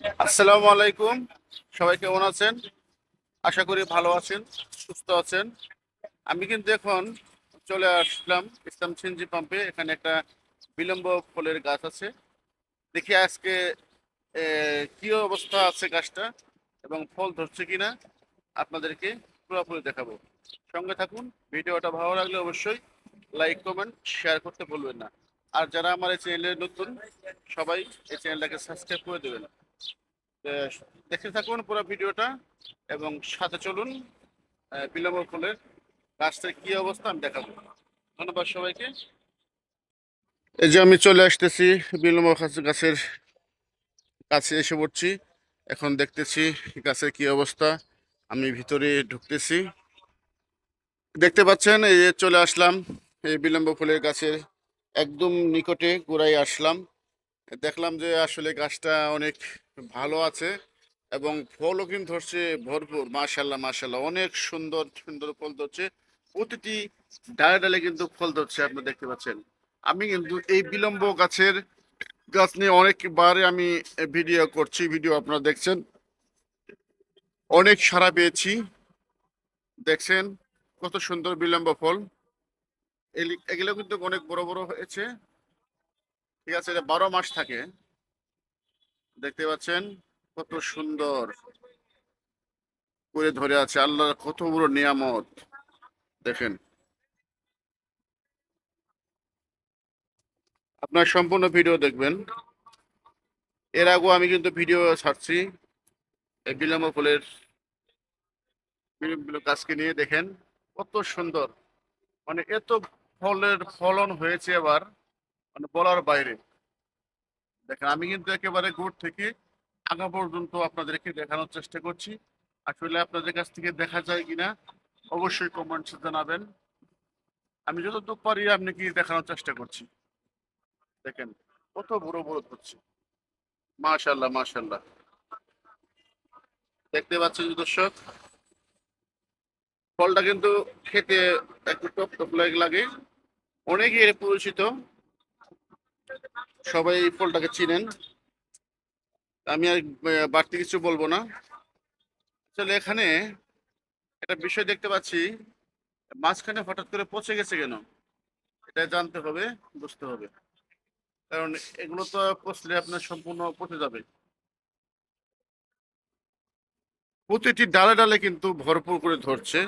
আসসালামু আলাইকুম। সবাই কেমন আছেন? আশা করি ভালো আছেন, সুস্থ আছেন। আমি কিন্তু এখন চলে আসলাম ইসলাম সিএনজি পাম্পে। এখানে একটা বিলম্ব ফলের গাছ আছে। দেখি আজকে কি অবস্থা আছে গাছটা এবং ফল ধরছে কিনা আপনাদেরকে পুরোপুরি দেখাবো। সঙ্গে থাকুন। ভিডিওটা ভালো লাগলে অবশ্যই লাইক কমেন্ট শেয়ার করতে ভুলবেন না। আর যারা আমার এই চ্যানেলে নতুন, সবাই এই চ্যানেলটাকে সাবস্ক্রাইব করে দেবেন। আহ, দেখতে থাকুন পুরো ভিডিওটা এবং সাথে চলুন। বিলম্ব ফলের গাছটার কি অবস্থা আমি দেখাবো। ধন্যবাদ সবাইকে। এই যে আমি চলে আসতেছি বিলম্ব গাছের কাছে এসে পড়ছি। এখন দেখতেছি গাছের কি অবস্থা। আমি ভিতরে ঢুকতেছি। দেখতে পাচ্ছেন, এই যে চলে আসলাম এই বিলম্ব ফুলের গাছের একদম নিকটে গোড়ায় আসলাম। দেখলাম যে আসলে গাছটা অনেক ভালো আছে এবং ফলও কিন্তু ধরছে ভরপুর। মাশাল্লাহ মাশাল্লাহ, অনেক সুন্দর সুন্দর ফল ধরছে। প্রতিটি ডালে ডালে কিন্তু ফল ধরছে, আপনি দেখতে পাচ্ছেন। আমি কিন্তু এই বিলম্ব গাছ নিয়ে অনেকবার আমি ভিডিও করছি, ভিডিও আপনারা দেখছেন, অনেক সাড়া পেয়েছি। দেখছেন কত সুন্দর বিলম্ব ফল। এগুলো কিন্তু অনেক বড় বড় হয়েছে। ঠিক আছে, এটা 12 মাস থাকে। দেখতে পাচ্ছেন কত সুন্দর করে ধরে আছে। আল্লাহর কত বড় নিয়ামত দেখেন। আপনার সম্পূর্ণ ভিডিও দেখবেন। এর আগেও আমি কিন্তু ভিডিও ছাড়ছি এই বিলম্ব ফুলের বিভিন্ন গাছকে নিয়ে। দেখেন কত সুন্দর, মানে এত ফলের ফলন হয়েছে এবার, মানে বলার বাইরে। দেখেন আমি কিন্তু একেবারে গোড় থেকে আগা পর্যন্ত আপনাদেরকে দেখানোর চেষ্টা করছি। আসলে আপনাদের কাছ থেকে দেখা যায় কিনা অবশ্যই কমেন্টসে জানাবেন। আমি যতটুকু পারি আপনাকে দেখানোর চেষ্টা করছি। দেখেন কত বড় বড় হচ্ছে। মাশাল্লাহ মাশাল্লাহ, দেখতে পাচ্ছেন যে দর্শক, ফলটা কিন্তু খেতে একটু টক টক লাগে। অনেকে এর পরিচিত, সবাই এই ফলটাকে চিনেন। আমি আর বাড়তি কিছু বলবো না। আসলে এখানে একটা বিষয় দেখতে পাচ্ছি, মাঝখানে হঠাৎ করে পচে গেছে কেন, এটা জানতে হবে, বুঝতে হবে। কারণ এগুলো তো পচলে আপনার সম্পূর্ণ পচে যাবে। প্রতিটি ডালে ডালে কিন্তু ভরপুর করে ধরছে।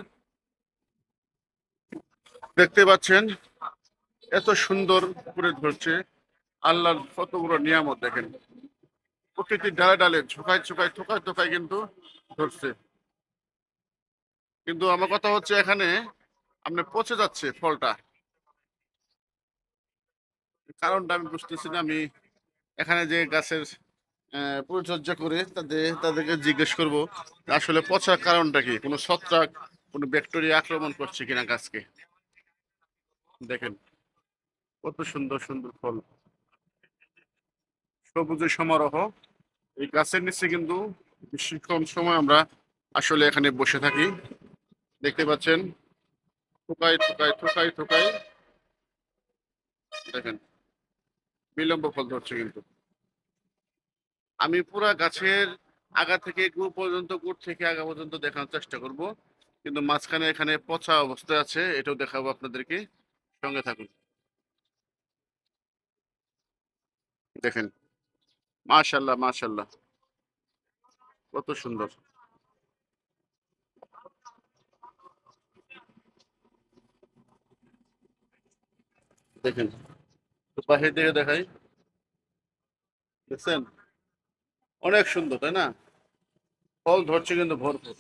দেখতে পাচ্ছেন এত সুন্দর করে ধরছে। আল্লাহর কত বড় নিয়ামত দেখেন। প্রতিটি ডালে ডালে ঝোকায় ঝোকায় ঠোকায় ঠোকায় কিন্তু ধরছে। কিন্তু আমার কথা হচ্ছে, এখানে আপনার পচে যাচ্ছে ফলটা। কারণটা আমি বুঝতেছি না। আমি এখানে যে গাছের পরিচর্যা করে তাদেরকে জিজ্ঞেস করব যে আসলে পচার কারণটা কি, কোনো ছত্রাক, কোনো ব্যাকটেরিয়া আক্রমণ করছে কিনা গাছকে। দেখেন কত সুন্দর সুন্দর ফল, সবুজের সমারোহ। এই গাছের নিচে কিন্তু বেশিক্ষণ সময় আমরা আসলে এখানে বসে থাকি। দেখতে পাচ্ছেন থোকায় থোকায় থোকায় থোকায় দেখেন বিলম্ব ফল ধরছে কিন্তু। আমি পুরা গাছের আগা থেকে গুড় থেকে আগা পর্যন্ত দেখানোর চেষ্টা করব, কিন্তু মাঝখানে এখানে পচা অবস্থায় আছে, এটাও দেখাবো আপনাদেরকে। সঙ্গে থাকুন। দেখেন মাশাল্লাহ মাশাল্লাহ, কত সুন্দর। দেখেন তো বাহির থেকে দেখাই, দেখছেন অনেক সুন্দর তাই না? ফল ধরছে কিন্তু ভরপুর।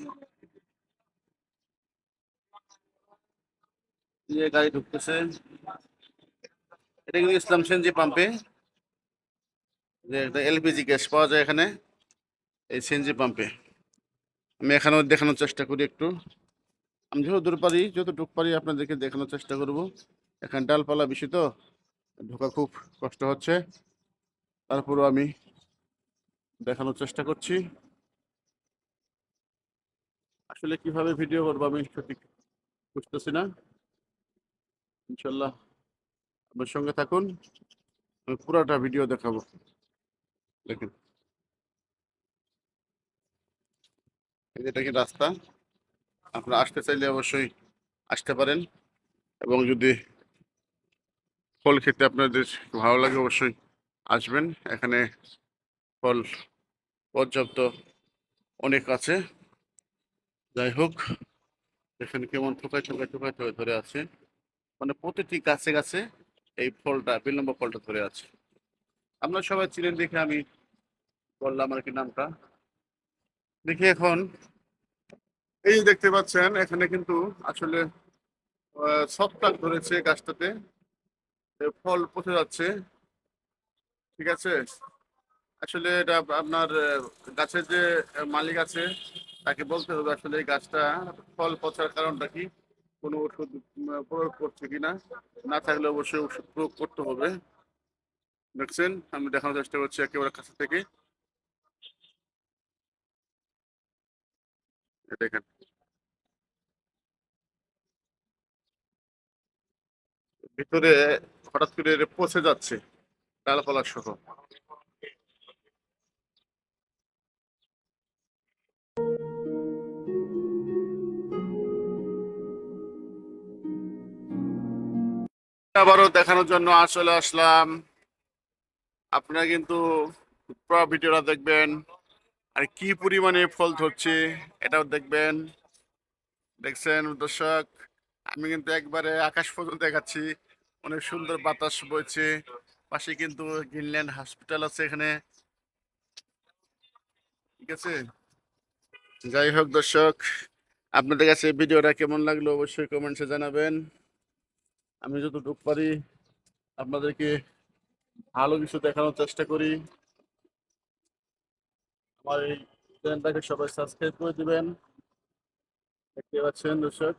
যে গাড়ি ঢুকতেছে, এটা কিন্তু ইসলাম সিএনজি পাম্পে যে একটা এলপিজি গ্যাস পাওয়া যায় এখানে, এই সিএনজি পাম্পে। আমি এখানেও দেখানোর চেষ্টা করি একটু। আমি যতটুকু পারি আপনাদেরকে দেখানোর চেষ্টা করব। এখানে ডালপালা বেশি তো, ঢোকা খুব কষ্ট হচ্ছে। তারপরও আমি দেখানোর চেষ্টা করছি। আসলে কিভাবে ভিডিও করবো আমি সঠিক বুঝতেছি না। ইনশাল্লাহ আমার সঙ্গে থাকুন, আমি পুরাটা ভিডিও দেখাবো। দেখেন এটা কি রাস্তা, আপনারা আসতে চাইলে অবশ্যই আসতে পারেন। এবং যদি ফল খেতে আপনাদের ভালো লাগে অবশ্যই আসবেন। এখানে ফল পর্যাপ্ত অনেক আছে। যাই হোক, এখানে কেমন ঠোকায় ঠোকায় ঠোকায় ঠোকায় ধরে আছে, মানে প্রতিটি গাছে গাছে এই ফলটা, বিলম্ব ফলটা ধরে আছে। আপনারা সবাই চিনেন দেখে আমি বললাম আর কি নামটা। দেখি এখন, এই দেখতে পাচ্ছেন এখানে কিন্তু আসলে ছত্রাক ধরেছে গাছটাতে, ফল পচে যাচ্ছে। ঠিক আছে, আসলে এটা আপনার গাছের যে মালিক আছে তাকে বলতে হবে আসলে এই গাছটা ফল পচার কারণটা কি, কোনো ওষুধ প্রয়োগ করছে কিনা, না থাকলে অবশ্যই ওষুধ প্রয়োগ করতে হবে। দেখছেন, আমি দেখানোর চেষ্টা করছি একেবারে কাছে থেকে। এই দেখেন, ভিতরে হঠাৎ করে পচে যাচ্ছে ডালপালা সহ। আবারও দেখানোর জন্য আসলে আসলাম, আপনারা কিন্তু পুরো ভিডিওটা দেখবেন আর কি পরিমাণে ফল ধরছে এটাও দেখবেন। দেখছেন দর্শক, আমি কিন্তু একবারে আকাশ পর্যন্ত দেখাচ্ছি, অনেক সুন্দর বাতাস বইছে। পাশে কিন্তু গ্রিনল্যান্ড হসপিটাল আছে এখানে। ঠিক আছে, যাই হোক দর্শক, আপনাদের কাছে ভিডিওটা কেমন লাগলো অবশ্যই কমেন্টসে জানাবেন। আমি যতটুকু পারি আপনাদেরকে ভালো কিছু দেখানোর চেষ্টা করি। আমার এই চ্যানেলটাকে সবাই সাবস্ক্রাইব করে দিবেন। দেখতে পাচ্ছেন দর্শক,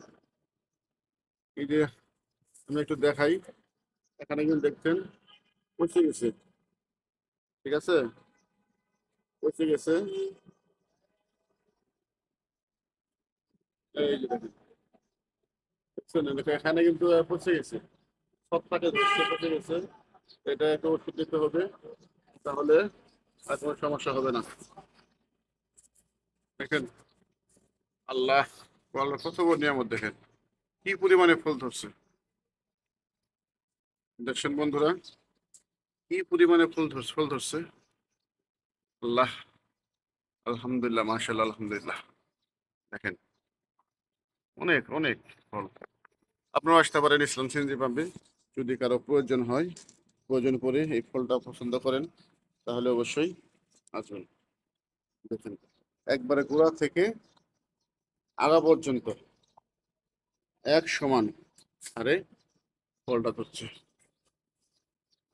এই যে আমি একটু দেখাই, এখানে কিন্তু দেখছেন পচে গেছে। ঠিক আছে, পচে গেছে। এই যে দেখেন, দেখছেন এখানে কিন্তু পচে গেছে, সবটাকে ধরছে, পচে গেছে। এটা একটু ওষুধ দিতে হবে, তাহলে আর কোনো সমস্যা হবে না। দেখেন, আল্লাহ, আল্লাহ কত বড় নিয়ামত, দেখেন কি পরিমাণে ফুল ধরছে। দেখছেন বন্ধুরা, কি পরিমাণে ফুল ধরছে। আল্লাহ, আলহামদুলিল্লাহ, মাশাআল্লাহ, আলহামদুলিল্লাহ। দেখেন, অনেক অনেক ফল। আপনারাও আসতে পারেন ইসলাম সিএনজি পাম্পে, যদি কারো প্রয়োজন হয়, প্রয়োজন পড়ে এই ফলটা পছন্দ করেন, তাহলে অবশ্যই আসবেন। দেখেন, একবারে গোড়া থেকে আগা পর্যন্ত এক সমান হারে ফলটা ধরছে।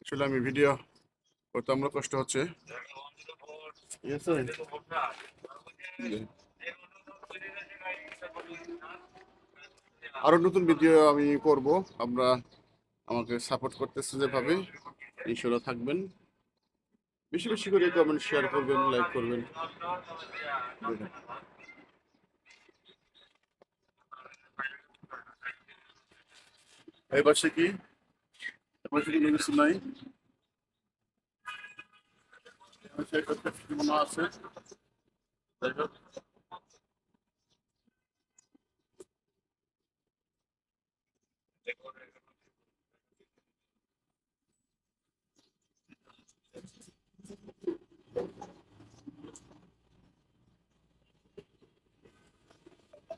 আসলে আমি ভিডিও করতে আমার কষ্ট হচ্ছে। ঠিক আছে, আরো নতুন ভিডিও আমি করব। আমরা আমাকে সাপোর্ট করতেছে যেভাবে, ইনশাল্লাহ থাকবেন। বেশি বেশি করে কমেন্ট শেয়ার করবেন, লাইক করবেন। এই পাশে কি, এই পাশে কি কিছু নাই, এই পাশে একটা ফ্যাক্টরি মনে আছে। যাই হোক,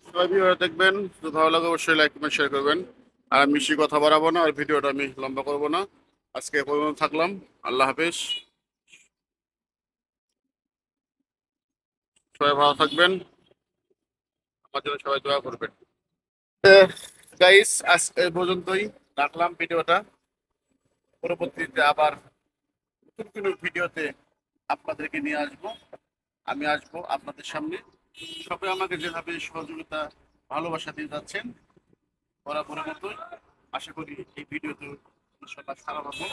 সবাই ভিডিওটা দেখবেন, যদি ভালো লাগে অবশ্যই লাইক কমেন্ট শেয়ার করবেন। আর আমি বেশি কথা বাড়াবো না, আর ভিডিওটা আমি লম্বা করবো না। আজকে এ পর্যন্ত থাকলাম। আল্লাহ হাফেজ, সবাই ভালো থাকবেন, আমার জন্য সবাই দোয়া করবেন। গাইস, আজ এই পর্যন্তই রাখলাম ভিডিওটা। পরবর্তীতে আবার নতুন কোনো ভিডিওতে আপনাদেরকে নিয়ে আসবো। আমি আসবো আপনাদের সামনে। সবাই আমাকে যেভাবে সহযোগিতা, ভালোবাসা দিয়ে যাচ্ছেন বরাবরের মতোই, আশা করি এই ভিডিওতে ইনশাআল্লাহ সারা পাবো।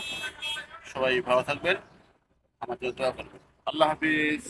সবাই ভালো থাকবেন, আমার জন্য দোয়া করবেন। আল্লাহ হাফিজ।